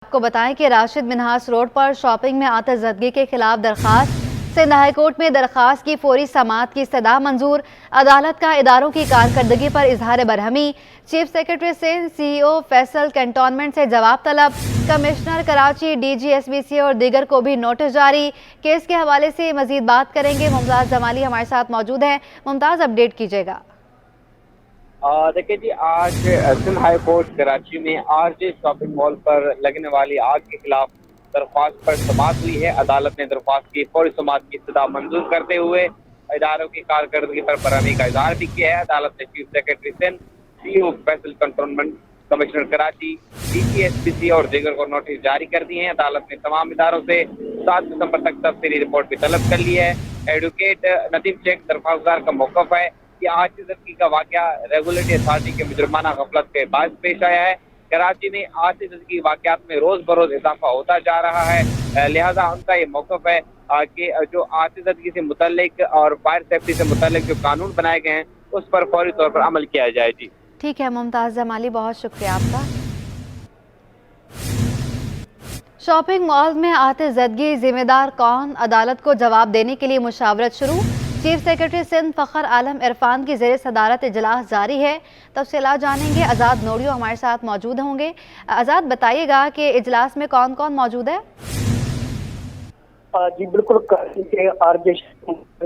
आपको बताएं कि राशिद मिन्हास रोड पर शॉपिंग में आतिशज़दगी के खिलाफ दरखास्त। सिंध हाई कोर्ट में दरखास्त की फौरी समाअत की इस्तदा मंजूर। अदालत का इदारों की कारकर्दगी पर इजहार बरहमी। Chief secretary Sindh CEO Faisal cantonment से जवाब तलब। कमिश्नर कराची DG SBC और दीगर को भी नोटिस जारी। केस के हवाले से मजीद बात करेंगे। मुमताज़ जमाली हमारे साथ मौजूद हैं। मुमताज़, अपडेट कीजिएगा। देखिए जी, आज सिंध हाई कोर्ट कराची में RJ शॉपिंग मॉल पर लगने वाली आग के खिलाफ दरख्वास्त पर समाअत हुई है। अदालत ने दरख्वास्त की फौरी समाअत की इस्तदा मंजूर करते हुए इदारों की कारकर्दगी पर बरहमी का इजहार भी किया है। अदालत ने chief secretary Sindh CEO Faisal cantonment, commissioner Karachi DG SBC और दीगर को नोटिस जारी कर दिए हैं। अदालत ने तमाम इदारों से 7 दिसंबर तक तफसीली रिपोर्ट भी तलब कर ली है। एडवोकेट नदीम शेख दरख्वास्तदार का मौक़िफ़ है कि आतिशज़दगी का वाक़या रेगुलेटरी अथॉरिटी के मुजरमाना गफलत के बाद पेश आया है। कराची में आतिशज़दगी वाक़यात में रोज़ बरोज़ इजाफा होता जा रहा है। लिहाजा उनका ये मौक़िफ़ है कि जो आतिशज़दगी से मुतल्लिक और फायर सेफ्टी से मुतल्लिक जो कानून बनाए गए हैं उस पर फौरी तौर पर अमल किया जाए। जी ठीक है मुमताज़ जमाली, बहुत शुक्रिया आपका। शॉपिंग मॉल में आतिशज़दगी जिम्मेदार कौन? अदालत को जवाब देने के लिए मुशावरत शुरू। चीफ सेक्रेटरी सिंध फ़खर आलम इरफान की ज़ेर सदारत इजलास जारी है। तफसीलात जानेंगे। आज़ाद नोडियो हमारे साथ मौजूद होंगे। आज़ाद, बताइएगा कि इजलास में कौन कौन मौजूद है? जी बिल्कुल, RJ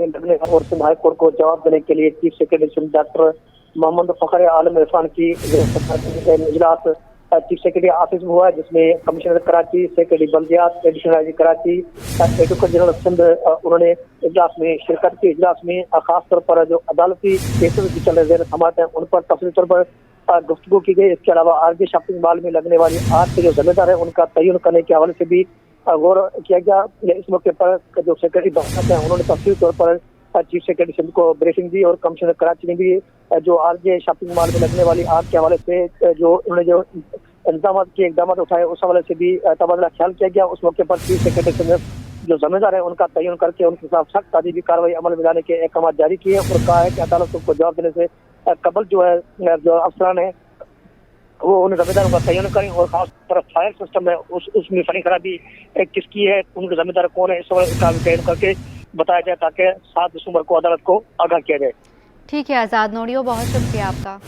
लगने और सिंध हाई कोर्ट को जवाब देने के लिए chief secretary Sindh doctor Mohammad Fakhar Alam Irfan की इजलास चीफ सेक्रेटरी ऑफिस में हुआ है, जिसमें कमिश्नर कराची, सेक्रेटरी बल्दियात, additional IG Karachi, advocate general Sindh उन्होंने इजलास में शिरकत की। इजलास में खास तौर पर जो अदालती केसेस भी चल रहे समाअत हैं उन पर तफसीली तौर पर गुफ्तगू की गई। इसके अलावा RJ शॉपिंग मॉल में लगने वाली आग के जो जिम्मेदार है उनका तयन करने के हवाले से भी गौर किया गया। इस मौके पर जो सेक्रेटरी दफ्तर हैं उन्होंने तफसीली तौर पर चीफ सेक्रेटरी सिंध को ब्रीफिंग दी और कमिश्नर कराची ने भी जो RJ शॉपिंग मॉल में लगने वाली आग के हवाले से जो उन्होंने जो इकदाम उठाए उस हवाले से भी तबादला ख्याल किया गया। उस मौके पर चीफ सेक्रेटरी सिंध जो जिम्मेदार है उनका तयन करके उनके खिलाफ सख्त ताजीबी कार्रवाई अमल में लाने के अहकाम जारी किए और कहा है कि अदालत को जवाब देने से कबल जो है जो अफसरान है वो उन जिम्मेदारों का तयन करें और खास तरफ फायर सिस्टम है उसमें फनी खराबी किसकी है, उनके जिम्मेदार कौन है, इस का तयन करके बताया जाए ताकि 7 दिसंबर को अदालत को आगाह किया जाए। ठीक है आज़ाद नोडियो, बहुत शुक्रिया आपका।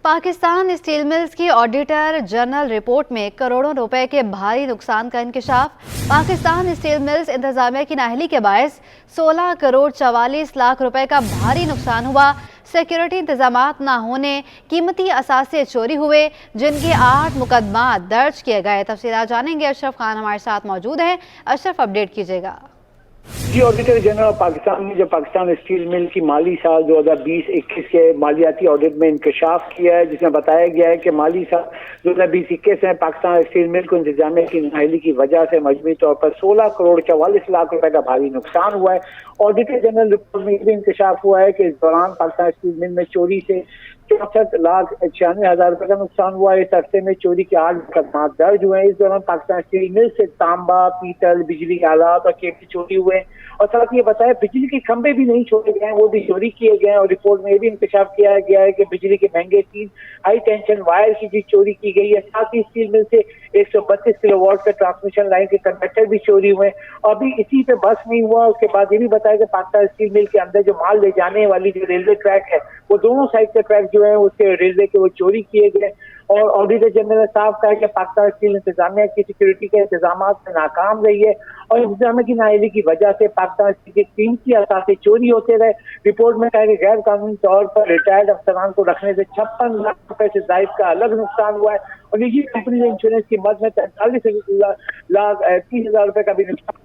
पाकिस्तान स्टील मिल्स की ऑडिटर जनरल रिपोर्ट में करोड़ों रुपए के भारी नुकसान का इंकशाफ। पाकिस्तान स्टील मिल्स इंतजामिया की नाअहली के बायस 16 करोड़ 44 लाख रुपए का भारी नुकसान हुआ। सिक्योरिटी इंतजामात न होने, कीमती असासे चोरी हुए, जिनके 8 मुकदमा दर्ज किए गए। तफसीलात जानेंगे। अशरफ खान हमारे साथ मौजूद हैं। अशरफ, अपडेट कीजिएगा। जी, ऑडिटर जनरल पाकिस्तान ने जो पाकिस्तान स्टील मिल की माली साल 2020-21 के मालियाती ऑडिट में इंकशाफ किया है, जिसमें बताया गया है कि माली साल 2020-21 में पाकिस्तान स्टील मिल को इंतजामिया की नाअहली की वजह से मजमूई तौर पर 16 करोड़ 44 लाख रुपए का भारी नुकसान हुआ है। ऑडिटर जनरल रिपोर्ट में यह भी इंकशाफ हुआ है कि इस दौरान पाकिस्तान स्टील मिल में चोरी से 64,96,000 रुपए का नुकसान हुआ है। इस अरसे में चोरी के 8 मुकदमा दर्ज हुए हैं। इस दौरान पाकिस्तान स्टील मिल से तांबा, पीतल, बिजली के आलात और केबल चोरी हुए हैं और साथ ही ये बताया बिजली के खंभे भी नहीं छोड़े गए हैं, वो भी चोरी किए गए हैं। और रिपोर्ट में ये भी इंकशाफ किया गया है कि बिजली के महंगे 3 हाई टेंशन वायर की भी चोरी की गई है। साथ ही स्टील मिल से 132 किलोवाट के ट्रांसमिशन लाइन के कंडक्टर भी चोरी हुए। अभी इसी पे बस नहीं हुआ, उसके बाद ये भी बताया कि पाकिस्तान स्टील मिल के अंदर जो माल ले जाने वाली जो रेलवे ट्रैक है वो दोनों साइड के ट्रैक जो है उसके रेलवे के वो चोरी किए गए। और ऑडिटर जनरल ने साफ कहा कि पाकिस्तान स्टील इंतजामिया की सिक्योरिटी के इंतजाम में नाकाम रही है और इंतजामिया की नाअहली की वजह से पाकिस्तान स्टील के कीमती असासे चोरी होते रहे। रिपोर्ट में कहा कि गैर कानूनी तौर पर रिटायर्ड अफसरान को रखने से 56 लाख रुपए से जायद का अलग नुकसान हुआ है और निजी कंपनी ने इंश्योरेंस की मद में 43 लाख 30,000 रुपए का भी नुकसान।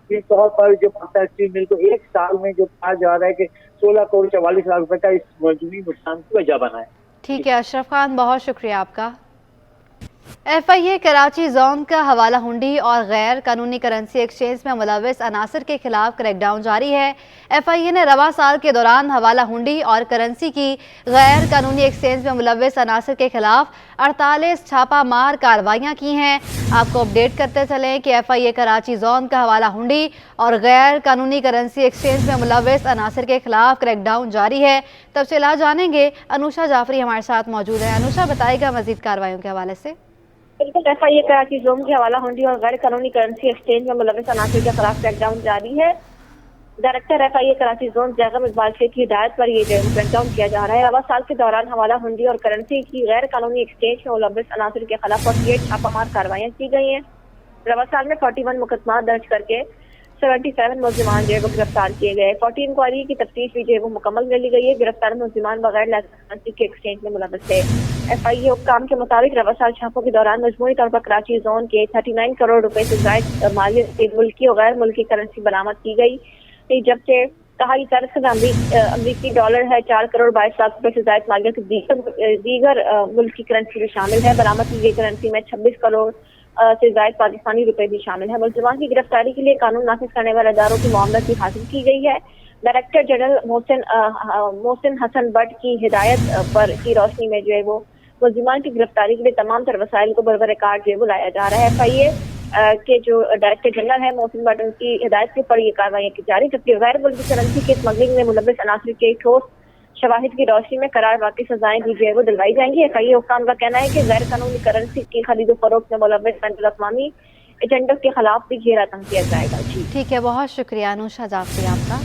इस तौर पर जो पाकिस्तान स्टील मिल को एक साल में जो कहा जा रहा है कि 16 करोड़ 44 लाख रुपए का इस मजमूई नुकसान की वजह बना है। ठीक है अशरफ खान, बहुत शुक्रिया आपका। FIA कराची जोन का हवाला हुंडी और गैर कानूनी करेंसी एक्सचेंज में मुलविस अनासर के खिलाफ क्रैकडाउन जारी है। FIA ने रवा साल के दौरान हवाला हुंडी और करेंसी की गैर कानूनी एक्सचेंज में मुलविस अनासर के खिलाफ 48 छापा मार कार्रवाइयाँ की हैं। आपको अपडेट करते चलें कि FIA कराची जोन का हवाला हुंडी और गैर कानूनी करेंसी एक्सचेंज में मुलविस अनासर के खिलाफ क्रैकडाउन जारी है। तफसीलात जानेंगे। अनुषा जाफरी हमारे साथ मौजूद है। अनुषा, बताएगा मजीद कार्रवाइयों के हवाले से। बिल्कुल, FIA कराची जोन की हवाला हुंडी और गैर कानूनी करेंसी एक्सचेंज में मुलविस अनासर के खिलाफ क्रैकडाउन जारी है। Director FIA Karachi zone Zaigham Iqbal Sheikh की हिदायत पर ये क्रैकडाउन किया जा रहा है। रवा साल के दौरान हवाला हुंडी और करेंसी की गैर कानूनी एक्सचेंज में मुलविस अनासर के खिलाफ 48 छापामार कार्रवाइयाँ की गई हैं। रवा साल में 41 मुकदमा दर्ज करके 77 मुलजिमान जो है वो गिरफ्तार किए गए। 40 इंक्वायरी की तफ्तीश भी जो है वो मुकम्मल कर ली गई है। गिरफ्तार मुलजिमान बगैर लाइसेंस के एक्सचेंज में मुलविस थे। FIA हुक्काम के मुताबिक रवा साल छापों के दौरान मजमूई तौर पर कराची जोन के 39 करोड़ रुपए से ज्यादा मालियत की मुल्की और गैर मुल्की करेंसी बरामद की गई, जबकि कहा तर्ज अमरीकी डॉलर है 4 करोड़ 22 लाख रुपए से ज्यादा मालियत दीगर मुल्की करेंसी भी शामिल है। बरामद की गई करेंसी में 26 करोड़ से ज्यादा पाकिस्तानी रुपए भी शामिल है। मुलजिमान की गिरफ्तारी के लिए कानून नाफिज करने वाले अदारों की मामलत भी हासिल की गई है। डायरेक्टर जनरल मोहसिन हसन भट्ट की हिदायत पर की रोशनी में जो है वो मुलजिमान की गिरफ्तारी के लिए तमाम तर वसाइल को बरबर कार जो है वो लाया जा रहा है। FIA के जो डायरेक्टर जनरल है मोहसिन भट्ट, उनकी हिदायत के पर ये कार्रवाई की जा रही है, जबकि गैर मुल्की करेंसी के स्मगलिंग में मुलविस अनासर के ठोस शवाहिद की रोशनी में करार वाकई सजाएं दी जो है वो दिलवाई जाएंगी। FIA हुक्काम का कहना है कि गैर कानूनी करेंसी की खरीदो फरोख्त में मुलविस बैनुल-अक़वामी एजेंडों के खिलाफ भी घेरा तंग किया जाएगा। जी ठीक है, बहुत शुक्रिया अनुषा जाफरी आपका।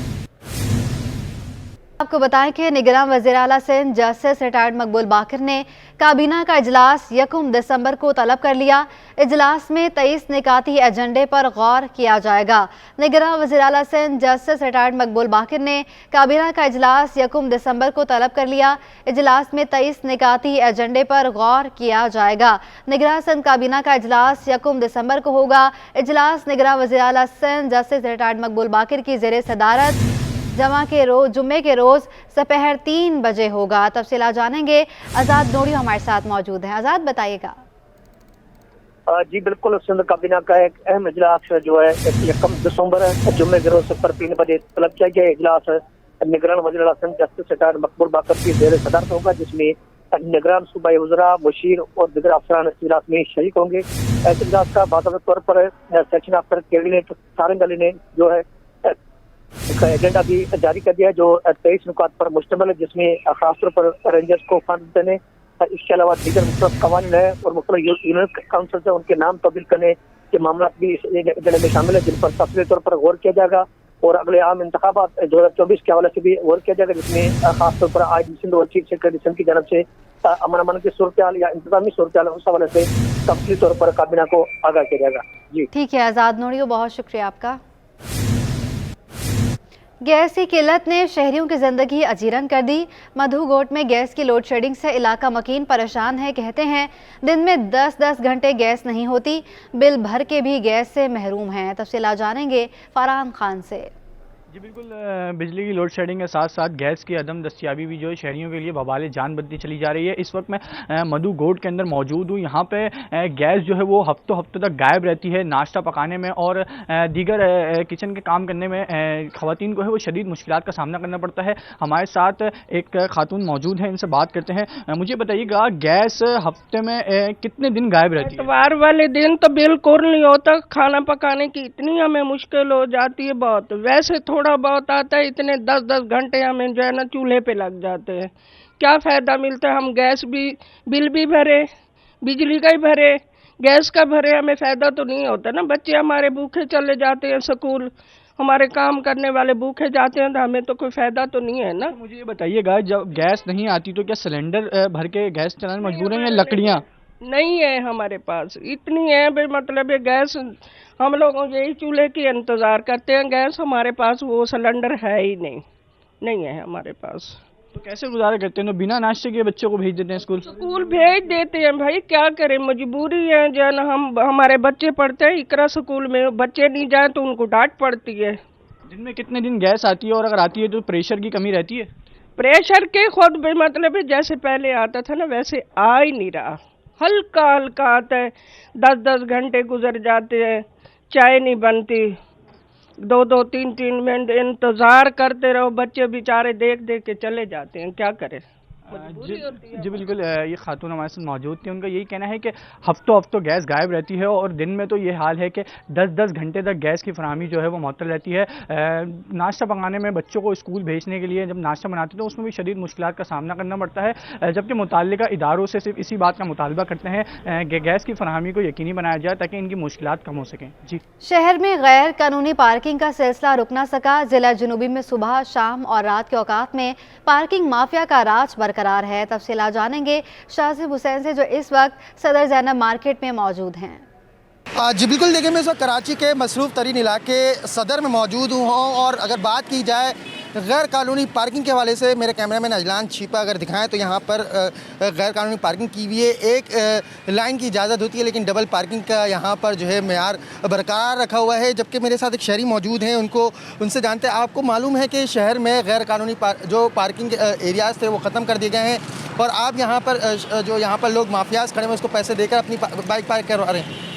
आपको बताएं कि निगरान वज़ीर आला सिंध जस्टिस रिटायर्ड मकबूल बाकर ने काबीना का इजलास 1 दिसंबर को तलब कर लिया। इजलास में 23 निकाती एजेंडे पर गौर किया जाएगा। निगरान वज़ीर आला सिंध जस्टिस रिटायर्ड मकबूल बाकर ने काबीना का इजलास 1 दिसंबर को तलब कर लिया। इजलास में 23 निकाती एजेंडे पर गौर किया जाएगा। निगरान सिंध काबीना का इजलास 1 दिसंबर को होगा। इजलास निगरान वज़ीर आला सिंध जस्टिस रिटायर्ड मकबूल बाकर की ज़ेरे सदारत जुम्मे के रोज दोपहर 3 बजे होगा। तफसीलात जानेंगे, आज़ाद नूरी हमारे साथ मौजूद हैं। आज़ाद, बताइएगा। जी बिल्कुल, सिंध काबीना का एक अहम इजलास जो है 1 दिसंबर जुम्मे के रोज दोपहर 3 बजे तलब किया गया। इजलास निगरान वज़ीर आला सिंध जस्टिस रिटायर्ड मकबूल बाकर की ज़ेरे सदारत होगा, जिसमें निगरान सूबाई वज़रा, मुशीर और दीगर अफसरान इस इजलास में शरीक होंगे। इस इजलास का बाकायदा तौर पर सेक्शन अफसर कैबिनेट सारंग अली ने जो है एजेंडा भी जारी कर दिया है, जो 23 नुकात पर मुश्तमिल है, जिसमें खासतौर पर रेंजर्स को फंड देने, इसके अलावा दीगर मुख्तलिफ कवानीन है और मुख्तलिफ यूनियन काउंसिल से उनके नाम तब्दील करने के मामला भी इस एजेंडे में शामिल है, जिन पर तफसीली तौर पर गौर किया जाएगा। और अगले आम इंतखाबात 2024 के हवाले से भी गौर किया जाएगा, जिसमें खासतौर पर आज सिंध और चीफ सेक्रेटरी सिंध की जानब से अमन की सूरत हाल या इंतजामी सूरत हाल उस हवाले से तफसीली तौर पर काबीना को आगाह किया जाएगा। जी ठीक है आज़ाद नूरी, बहुत शुक्रिया आपका। गैस की किल्लत ने शहरियों की जिंदगी अजीरन कर दी। मधुगोट में गैस की लोड शेडिंग से इलाका मकीन परेशान है। कहते हैं दिन में 10-10 घंटे गैस नहीं होती, बिल भर के भी गैस से महरूम हैं। तफसीलात जानेंगे फरहान खान से। जी बिल्कुल, बिजली की लोड शेडिंग के साथ साथ गैस की अदम दस्तियाबी भी जो है शहरियों के लिए बवाले जान बनती चली जा रही है। इस वक्त मैं मधु गोड के अंदर मौजूद हूँ। यहाँ पे गैस जो है वो हफ्तों तक गायब रहती है। नाश्ता पकाने में और दीगर किचन के काम करने में ख़वातीन को है वो शदीद मुश्किलात का सामना करना पड़ता है। हमारे साथ एक खातून मौजूद है, इनसे बात करते हैं। मुझे बताइएगा, गैस हफ्ते में कितने दिन गायब रहती है? इतवार वाले दिन तो बिल्कुल नहीं होता, खाना पकाने की इतनी हमें मुश्किल हो जाती है बहुत। वैसे थोड़ा बहुत आता है, इतने 10-10 घंटे हमें जो है ना चूल्हे पे लग जाते हैं। क्या फ़ायदा मिलता है? हम गैस भी बिल भी भरे, बिजली का ही भरे, गैस का भरे, हमें फ़ायदा तो नहीं होता ना। बच्चे हमारे भूखे चले जाते हैं स्कूल, हमारे काम करने वाले भूखे जाते हैं, तो हमें तो कोई फ़ायदा तो नहीं है ना। मुझे ये बताइएगा, जब गैस नहीं आती तो क्या सिलेंडर भर के गैस चलाने मजबूर हैं या लकड़ियाँ? नहीं है हमारे पास, इतनी है भाई, मतलब ये गैस हम लोग यही चूल्हे की इंतज़ार करते हैं। गैस हमारे पास वो सिलेंडर है ही नहीं है हमारे पास। तो कैसे गुजारा करते हैं? तो बिना नाश्ते के बच्चों को भेज देते हैं स्कूल भेज देते हैं भाई, क्या करें, मजबूरी है जो है ना। हमारे बच्चे पढ़ते हैं इकरा स्कूल में, बच्चे नहीं जाए तो उनको डांट पड़ती है। दिन में कितने दिन गैस आती है, और अगर आती है तो प्रेशर की कमी रहती है? प्रेशर के खुद भी मतलब जैसे पहले आता था ना वैसे आ ही नहीं रहा, हल्का हल्का आता है। 10-10 घंटे गुजर जाते हैं, चाय नहीं बनती, 2-2, 3-3 मिनट इंतजार करते रहो। बच्चे बेचारे देख के चले जाते हैं, क्या करें। मजबूरी होती है। जी बिल्कुल, ये खातून हमारे साथ मौजूद थी। उनका यही कहना है कि हफ्तों हफ्तों गैस गायब रहती है और दिन में तो ये हाल है कि 10-10 घंटे तक गैस की फराहमी जो है वो मुअत्तल रहती है। नाश्ता पकाने में, बच्चों को स्कूल भेजने के लिए जब नाश्ता बनाते हैं तो उसमें भी शदीद मुश्किलात का सामना करना पड़ता है, जबकि मुताल्लिका इदारों से सिर्फ इसी बात का मुतालबा करते हैं कि गैस की फराहमी को यकीनी बनाया जाए ताकि इनकी मुश्किलात कम हो सकें। जी, शहर में गैर कानूनी पार्किंग का सिलसिला रुक न सका। जिला जुनूबी में सुबह, शाम और रात के औकात में पार्किंग माफिया का राज बरकरार है। तफसीलात जानेंगे शाजिब हुसैन से, जो इस वक्त सदर ज़ैनब मार्केट में मौजूद हैं। जी बिल्कुल, देखिए मैं इस वक्त कराची के मसरूफ़ तरीन इलाके सदर में मौजूद हूँ और अगर बात की जाए गैर कानूनी पार्किंग के हवाले से, मेरे कैमरामैन अजलान छिपा अगर दिखाएं तो यहाँ पर गैर कानूनी पार्किंग की हुई है। एक लाइन की इजाज़त होती है लेकिन डबल पार्किंग का यहाँ पर जो है मेयार बरकरार रखा हुआ है। जबकि मेरे साथ एक शहरी मौजूद हैं, उनसे जानते हैं। आपको मालूम है कि शहर में गैर कानूनी जो पार्किंग एरियाज़ थे वो ख़त्म कर दिए गए हैं और आप यहाँ पर जो यहाँ पर लोग माफियाज खड़े हैं उसको पैसे देकर अपनी बाइक पार्क करवा रहे हैं।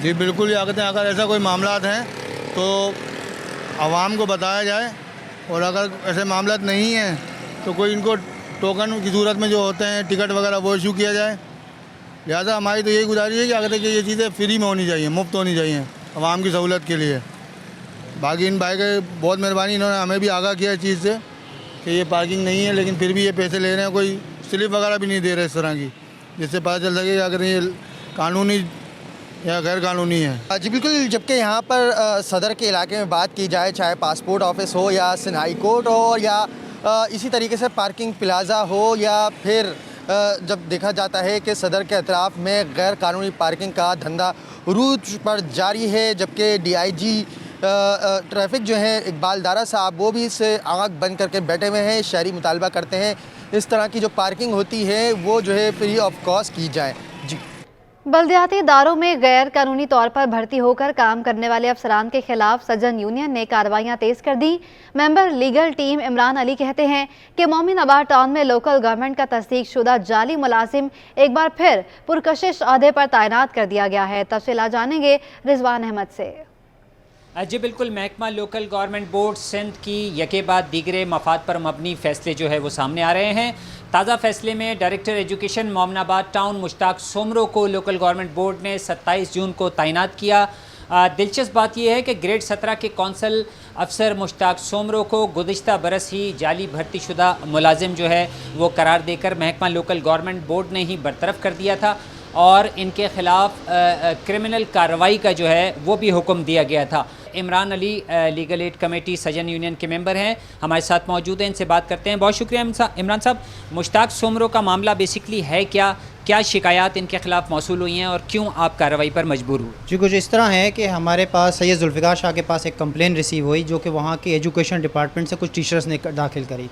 जी बिल्कुल, या कहते हैं अगर ऐसा कोई मामलात हैं तो आवाम को बताया जाए और अगर ऐसे मामलात नहीं हैं तो कोई इनको टोकन की सूरत में जो होते हैं टिकट वगैरह वो इशू किया जाए। लिहाजा हमारी तो यही गुजारिश है कि क्या कहते हैं कि ये चीज़ें फ्री में होनी चाहिए, मुफ्त होनी चाहिए आवाम की सहूलत के लिए। बाकी इन भाई के बहुत मेहरबानी, इन्होंने हमें भी आगाह किया इस चीज़ से कि ये पार्किंग नहीं है लेकिन फिर भी ये पैसे ले रहे हैं, कोई स्लिप वगैरह भी नहीं दे रहे इस तरह की, जिससे पता चल सके कि अगर ये कानूनी या गैर कानूनी है। जी बिल्कुल, जबकि यहाँ पर सदर के इलाके में बात की जाए, चाहे पासपोर्ट ऑफिस हो या सिन्हाई कोर्ट हो या इसी तरीके से पार्किंग प्लाजा हो या फिर जब देखा जाता है कि सदर के अतराफ़ में गैर कानूनी पार्किंग का धंधा रूज पर जारी है। जबकि DIG ट्रैफिक जो है इकबाल दारा साहब, वो भी इससे आँख बंद करके बैठे हुए हैं। शहरी मुतालबा करते हैं इस तरह की जो पार्किंग होती है वो जो है फ्री ऑफ कॉस्ट की जाए। जी, बल्दियाती इदारों में गैर कानूनी तौर पर भर्ती होकर काम करने वाले अफसरान के खिलाफ सजन यूनियन ने कार्रवाइयां तेज कर दी। Member legal team Imran Ali कहते हैं कि मोमिनाबाद टाउन में लोकल गवर्नमेंट का तस्दीक शुदा जाली मुलाजिम एक बार फिर पुरकशिश अहदे पर तैनात कर दिया गया है। तफसीलात जानेंगे रिजवान अहमद से। जी बिल्कुल, महकमा लोकल गवर्नमेंट बोर्ड सिंध की यके बाद दीगरे मफाद पर मबनी फ़ैसले जो है वो सामने आ रहे हैं। ताज़ा फ़ैसले में director education Mominabad town Mushtaq Soomro को लोकल गवर्नमेंट बोर्ड ने 27 जून को तैनात किया। दिलचस्प बात यह है कि ग्रेड 17 के कौंसल अफसर मुश्ताक सोमरो को गुज़िश्ता बरस ही जाली भर्ती शुदा मुलाजिम जो है वो करार देकर महकमा लोकल गवर्नमेंट बोर्ड ने ही बरतरफ कर दिया था और इनके ख़िलाफ़ क्रिमिनल कार्रवाई का जो है वो भी हुक्म दिया गया था। Imran Ali legal aid committee Sajan union के मेंबर हैं, हमारे साथ मौजूद हैं, इनसे बात करते हैं। बहुत शुक्रिया इमरान साहब। मुश्ताक सोमरो का मामला बेसिकली है क्या शिकायत इनके खिलाफ मौसूल हुई हैं और क्यों आप कार्रवाई पर मजबूर हुए? जी, कुछ इस तरह है कि हमारे पास सैयद जुल्फ़िकार शाह के पास एक कंप्लेन रिसीव हुई जो कि वहाँ के एजुकेशन डिपार्टमेंट से कुछ टीचर्स ने दाखिल करी।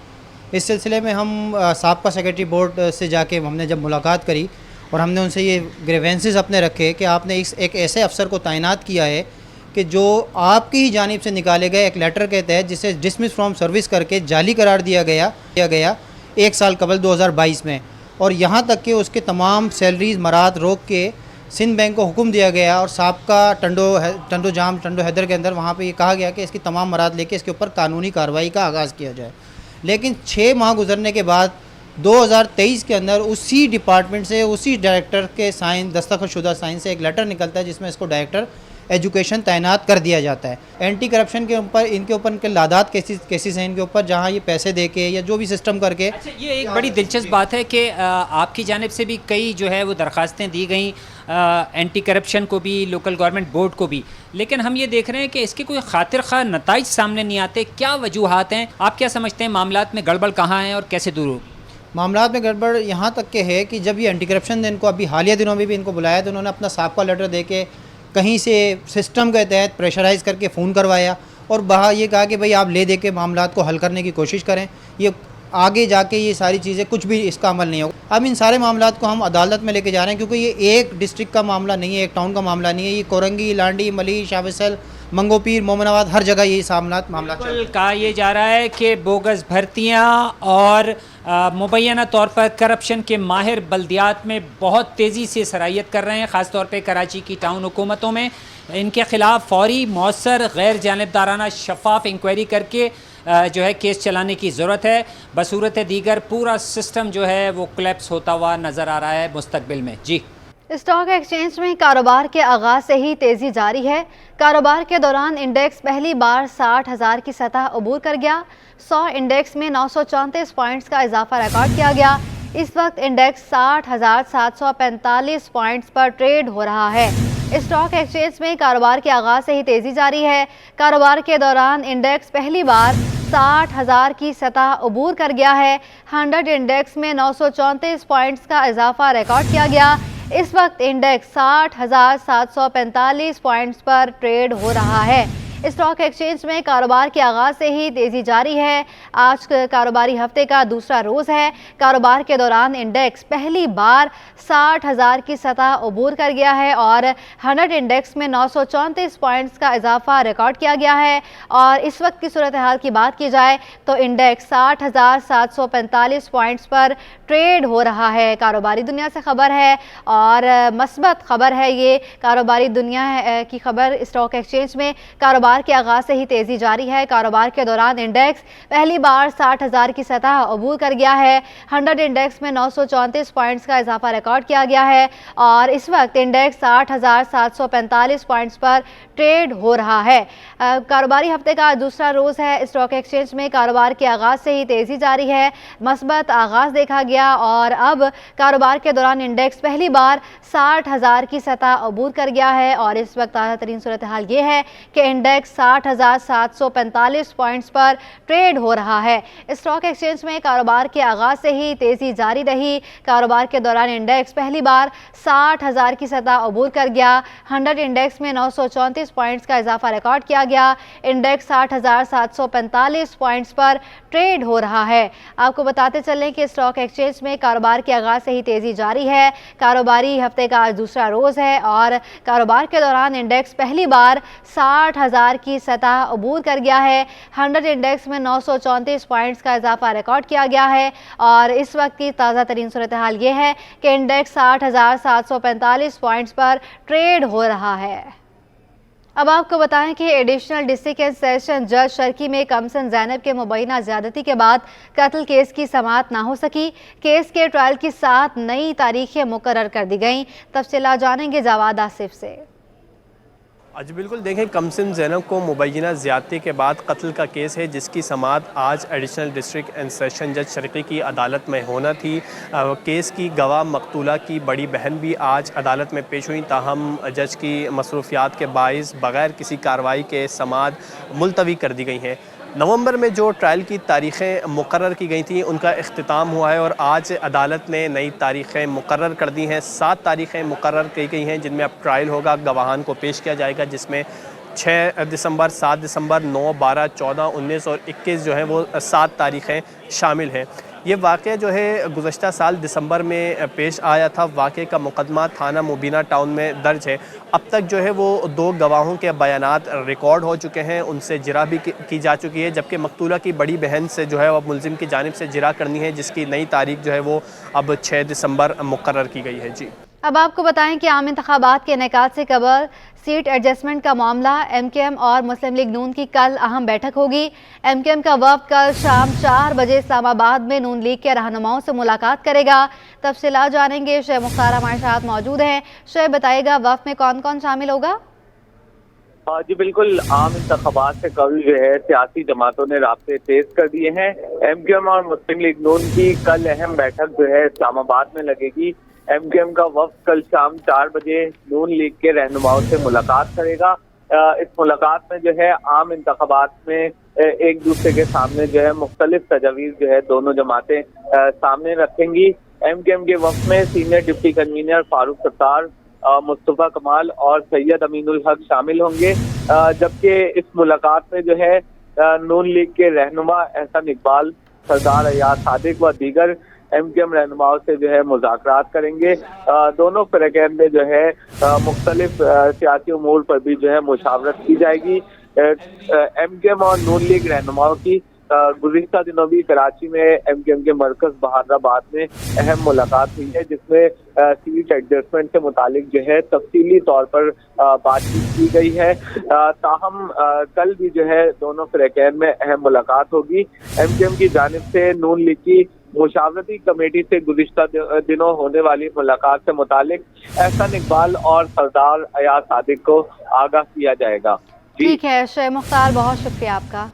इस सिलसिले में हम साबका सेक्रेटरी बोर्ड से जाके हमने जब मुलाकात करी और हमने उनसे ये ग्रीवेंसेस अपने रखे कि आपने एक ऐसे अफसर को तैनात किया है कि जो आपकी ही जानिब से निकाले गए एक लेटर के तहत जिसे डिसमिस फ्रॉम सर्विस करके जाली करार दिया गया 1 साल कबल 2022 में, और यहाँ तक कि उसके तमाम सैलरीज मराद रोक के सिंध बैंक को हुक्म दिया गया और साबका टंडो हैदर के अंदर वहाँ पे ये कहा गया कि इसकी तमाम मराद लेके इसके ऊपर कानूनी कार्रवाई का आगाज़ किया जाए। लेकिन 6 माह गुजरने के बाद 2023 के अंदर उसी डिपार्टमेंट से उसी डायरेक्टर के साइन दस्तखतशुदा साइन से एक लेटर निकलता है जिसमें इसको डायरेक्टर एजुकेशन तैनात कर दिया जाता है। एंटी करप्शन के ऊपर इनके लादात केसेस हैं इनके ऊपर, जहां ये पैसे दे के या जो भी सिस्टम करके। अच्छा, ये एक बड़ी दिलचस्प बात है कि आपकी जानिब से भी कई जो है वो दरख्वास्तें दी गई एंटी करप्शन को भी, लोकल गवर्नमेंट बोर्ड को भी, लेकिन हम ये देख रहे हैं कि इसके कोई खातिर खा नताइज सामने नहीं आते। क्या वजूहात हैं? आप क्या समझते हैं मामलात में गड़बड़ कहाँ है और कैसे दूर होगी? मामलात में गड़बड़ यहाँ तक के है कि जब ये एंटी करप्शन इनको अभी हालिया दिनों में भी इनको बुलाया तो उन्होंने अपना साबका लेटर दे के कहीं से सिस्टम के तहत प्रेशराइज़ करके फ़ोन करवाया और बाहर ये कहा कि भाई आप ले दे के मामलात को हल करने की कोशिश करें। ये आगे जाके ये सारी चीज़ें कुछ भी इसका अमल नहीं होगा। अब इन सारे मामलात को हम अदालत में लेके जा रहे हैं क्योंकि ये एक डिस्ट्रिक्ट का मामला नहीं है, एक टाउन का मामला नहीं है। ये कोरंगी, लांडी, मली, शाहफैसल, मंगोपीर, मोमिनाबाद, हर जगह ये मामला कहा यह जा रहा है कि बोगस भर्तियाँ और मुबैना तौर पर करप्शन के माहिर बल्दियात में बहुत तेज़ी से सराहियत कर रहे हैं, ख़ास तौर पे कराची की टाउन हुकूमतों में। इनके ख़िलाफ़ फौरी, मौसर, गैर जानिबदाराना शफाफ इंक्वायरी करके जो है केस चलाने की ज़रूरत है। बसूरत दीगर पूरा सिस्टम जो है वो कोलैप्स होता हुआ नज़र आ रहा है मुस्तकबिल में। जी, स्टॉक एक्सचेंज में कारोबार के आगाज से ही तेजी जारी है। कारोबार के दौरान इंडेक्स पहली बार 60,000 की सतह अबूर कर गया। 100 इंडेक्स में 934 पॉइंट्स का इजाफा रिकॉर्ड किया गया। इस वक्त इंडेक्स 60,745 पॉइंट्स पर ट्रेड हो रहा है। स्टॉक एक्सचेंज में कारोबार के आगाज से ही तेजी जारी है। कारोबार के दौरान इंडेक्स पहली बार 60,000 की सतह अबूर कर गया है। 100 इंडेक्स में 934 पॉइंट्स का इजाफा रिकॉर्ड किया गया। इस वक्त इंडेक्स 60,745 पॉइंट्स पर ट्रेड हो रहा है। स्टॉक एक्सचेंज में कारोबार के आगाज से ही तेजी जारी है। आज कारोबारी हफ्ते का दूसरा रोज़ है। कारोबार के दौरान इंडेक्स पहली बार 60,000 की सतह अबूर कर गया है और 100 इंडेक्स में 934 पॉइंट्स का इजाफा रिकॉर्ड किया गया है। और इस वक्त की सूरत हाल की बात की जाए तो इंडेक्स 60,745 पॉइंट्स पर ट्रेड हो रहा है। कारोबारी दुनिया से खबर है और मस्बत खबर है ये। कारोबारी दुनिया की खबर, स्टॉक एक्सचेंज में कारोबार के आगाज से ही तेजी जारी है। कारोबार के दौरान इंडेक्स पहली बार 60,000 की सतह अबूर कर गया है। 100 इंडेक्स में 934 पॉइंट्स का इजाफा रिकॉर्ड किया गया है और इस वक्त इंडेक्स 60,745 पॉइंट्स पर ट्रेड हो रहा है। कारोबारी हफ्ते का दूसरा रोज़ है। स्टॉक एक्सचेंज में कारोबार के आगाज से ही तेजी जारी है। मस्बत आगाज देखा गया और अब कारोबार के दौरान इंडेक्स पहली बार 60,000 की सतह अबूर कर गया है और इस वक्त ताज़ा तरीन सूरत हाल ये है कि इंडेक्स 60,745 पॉइंट्स पर ट्रेड हो रहा है। स्टॉक एक्सचेंज में कारोबार के आगाज से ही तेजी जारी रही। कारोबार के दौरान इंडेक्स पहली बार 60,000 की सतह अबूर कर गया। 100 इंडेक्स में 934 पॉइंट्स का इजाफा रिकॉर्ड किया गया। इंडेक्स 60,745 पॉइंट्स पर ट्रेड हो रहा है। आपको बताते चलें कि स्टॉक एक्सचेंज में कारोबार के आगाज से ही तेजी जारी है। कारोबारी हफ्ते का आज दूसरा रोज़ है और कारोबार के दौरान इंडेक्स पहली बार 60,000 की सतह अबूर कर गया है। 100 इंडेक्स में 934 पॉइंट्स का इजाफा रिकॉर्ड किया गया है और इस वक्त की ताज़ा तरीन सूरत हाल ये है कि इंडेक्स 60,745 पॉइंट्स पर ट्रेड हो रहा है। अब आपको बताएं कि एडिशनल डिस्ट्रिक्ट एंड सेशन जज शर्की में कमसन ज़ैनब के मुबैना ज़्यादती के बाद कत्ल केस की समाअत ना हो सकी। केस के ट्रायल की 7 नई तारीखें मुकर्रर कर दी गईं। तफसीलात जानेंगे जावाद आसिफ से। आज बिल्कुल देखें, कमसन ज़ैनब को मुबैना ज़्यादती के बाद कत्ल का केस है जिसकी समाअत आज एडिशनल डिस्ट्रिक्ट एंड सेशन जज शर्की की अदालत में होना थी। केस की गवाह मकतूला की बड़ी बहन भी आज अदालत में पेश हुई, ताहम जज की मसरूफियात के बाइस बग़ैर किसी कार्रवाई के समाअत मुलतवी कर दी गई हैं। नवंबर में जो ट्रायल की तारीख़ें मुकर्रर की गई थी उनका इख्तिताम हुआ है और आज अदालत ने नई तारीख़ें मुकर्रर कर दी हैं। 7 तारीख़ें मुकर्रर की गई हैं जिनमें अब ट्रायल होगा, गवाहान को पेश किया जाएगा, जिसमें 6 दिसंबर, 7 दिसंबर, 9, 12, 14, 19 और 21 जो हैं वो 7 तारीख़ें शामिल हैं। ये वाक़या जो है गुज़श्ता साल दिसंबर में पेश आया था। वाक़े का मुकदमा थाना मुबीना टाउन में दर्ज है। अब तक जो है वो 2 गवाहों के बयानात रिकॉर्ड हो चुके हैं, उनसे जिरा भी की जा चुकी है, जबकि मकतूला की बड़ी बहन से जो है वो मुलजिम की जानिब से जिरा करनी है, जिसकी नई तारीख जो है वो अब 6 दिसंबर मुकर्रर की गई है। जी, अब आपको बताएं कि आम इंतखाबात के इनेकाद से कबल सीट एडजस्टमेंट का मामला MKM और मुस्लिम लीग नून की कल अहम बैठक होगी। MKM का वफ़द कल शाम 4 बजे इस्लामाबाद में नून लीग के रहनुमाओं से मुलाकात करेगा। तफसीलात जानेंगे। शेख मुख्तार हमारे साथ मौजूद हैं। शेख बताइएगा, वफ़द में कौन कौन शामिल होगा? जी बिल्कुल, आम इंतखाबात से कल जो है सियासी जमातों ने राब्ते तेज कर दिए हैं। MKM और मुस्लिम लीग नून की कल अहम बैठक जो है इस्लामाबाद में लगेगी। MKM का वफ़द कल शाम 4 बजे नून लीग के रहनुमाओं से मुलाकात करेगा। इस मुलाकात में जो है आम इंतखाबात में एक दूसरे के सामने जो है मुख्तलिफ तजावीज़ जो है दोनों जमातें सामने रखेंगी। MKM के वफ़द में senior deputy convener Farooq Sattar, Mustafa कमाल और सैयद अमीनुल हक शामिल होंगे, जबकि इस मुलाकात में जो है नून लीग के रहनुमा एहसन इकबाल, सरदार अयाज सादिक व दीगर MKM रहनुमाओं से जो है मुज़ाकरात करेंगे। दोनों फ़िरक़ैन में जो है मुख्तलिफ सियासी उमूर पर भी जो है मुशावरत की जाएगी। MKM और नून लीग रहनुमाओं की गुज़िश्ता दिनों भी कराची में MKM के मरकज बहादराबाद में अहम मुलाकात हुई है, जिसमें सीट एडजस्टमेंट से मुतालिक जो है तफसीली तौर पर बातचीत की गई है। ताहम कल भी जो है दोनों फ़रीक़ैन में अहम मुलाकात होगी। MKM की जानिब से नून लीग की मुशावरती कमेटी से गुज़िश्ता दिनों होने वाली मुलाकात से मुतालिक एहसन इकबाल और सरदार अयाज सादिक को आगाह किया जाएगा। ठीक है शेख मुख्तार, बहुत शुक्रिया आपका।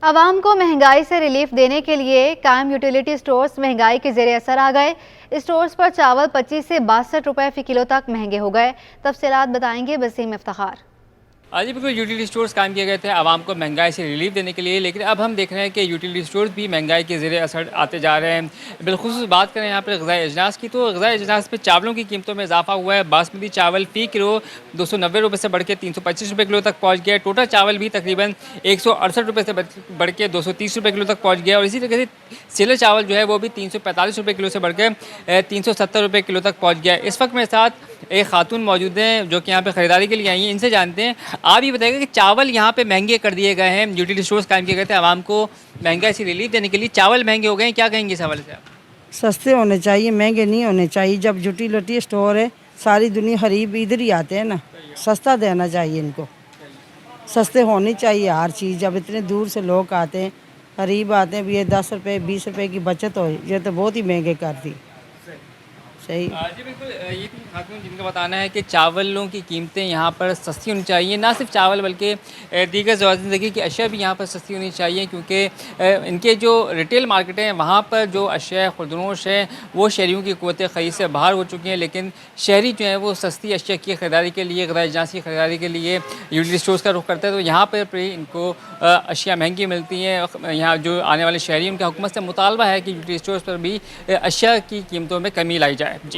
आवाम को महंगाई से रिलीफ देने के लिए कायम यूटिलिटी स्टोर्स महंगाई के ज़ेरे असर आ गए। स्टोर्स पर चावल 25 से 62 रुपए फ़ी किलो तक महंगे हो गए। तफसीलात बताएंगे वसीम इफ्तिखार। आज बिल्कुल यूटिलिटी स्टोर्स कायम किए गए थे आवाम को महंगाई से रिलीफ देने के लिए, लेकिन अब हम देख रहे हैं कि यूटिलिटी स्टोर्स भी महंगाई के ज़रिए असर आते जा रहे हैं। बिलखुसूस बात करें यहाँ पर ग़िज़ाई अजनास की, तो ग़िज़ाई अजनास पे चावलों की कीमतों में इजाफा हुआ है। बासमती चावल फ़ी किलो 290 रुपये से बढ़ के 325 रुपये किलो तक पहुँच गया। टोटल चावल भी तकरीबन 168 रुपये से बढ़ के 230 रुपये किलो तक पहुँच गया। और इसी तरह से सेलर चावल जो है वो भी 345 रुपये किलो से बढ़ के 370 रुपये किलो तक पहुँच गया। इस वक्त मेरे साथ एक खातून मौजूद हैं जो कि यहाँ पे ख़रीदारी के लिए आई हैं। इनसे जानते हैं, आप ये बताइएगा कि चावल यहाँ पे महंगे कर दिए गए हैं, यूटिलिटी स्टोर्स कायम किए गए थे आवाम को महंगाई से रिलीफ देने के लिए, चावल महंगे हो गए हैं, क्या कहेंगे इस हवाले से आप? सस्ते होने चाहिए, महंगे नहीं होने चाहिए। जब यूटिलिटी स्टोर है, सारी दुनिया गरीब इधर ही आते हैं ना, सस्ता देना चाहिए इनको, सस्ते होने चाहिए हर चीज़। जब इतने दूर से लोग आते हैं, गरीब आते हैं, भी ये 10 रुपये 20 रुपये की बचत हो, ये तो बहुत ही महंगे कर दी। सही जी बिल्कुल, ये खातून जिनका बताना है कि चावलों की कीमतें यहाँ पर सस्ती होनी चाहिए। ना सिर्फ चावल बल्कि दीगर ज़िंदगी की अशिया भी यहाँ पर सस्ती होनी चाहिए, क्योंकि इनके जो रिटेल मार्केट हैं वहाँ पर जो अशिया खुदनोश है वो शहरियों की क़ुव्वत ख़रीद से बाहर हो चुकी हैं। लेकिन शहरी जो है वो सस्ती अशिया की ख़रीदारी के लिए, ग़िज़ाई अजनास की ख़रीदारी के लिए यूटिलिटी स्टोर्स का रुख करते हैं। तो यहाँ पर इनको अशिया महंगी मिलती हैं। यहाँ जो आने वाले शहरी, उनका हुकूमत से मुतालबा है कि यूटिलिटी स्टोर्स पर भी अशिया की कीमतों में कमी लाई जाए। जी।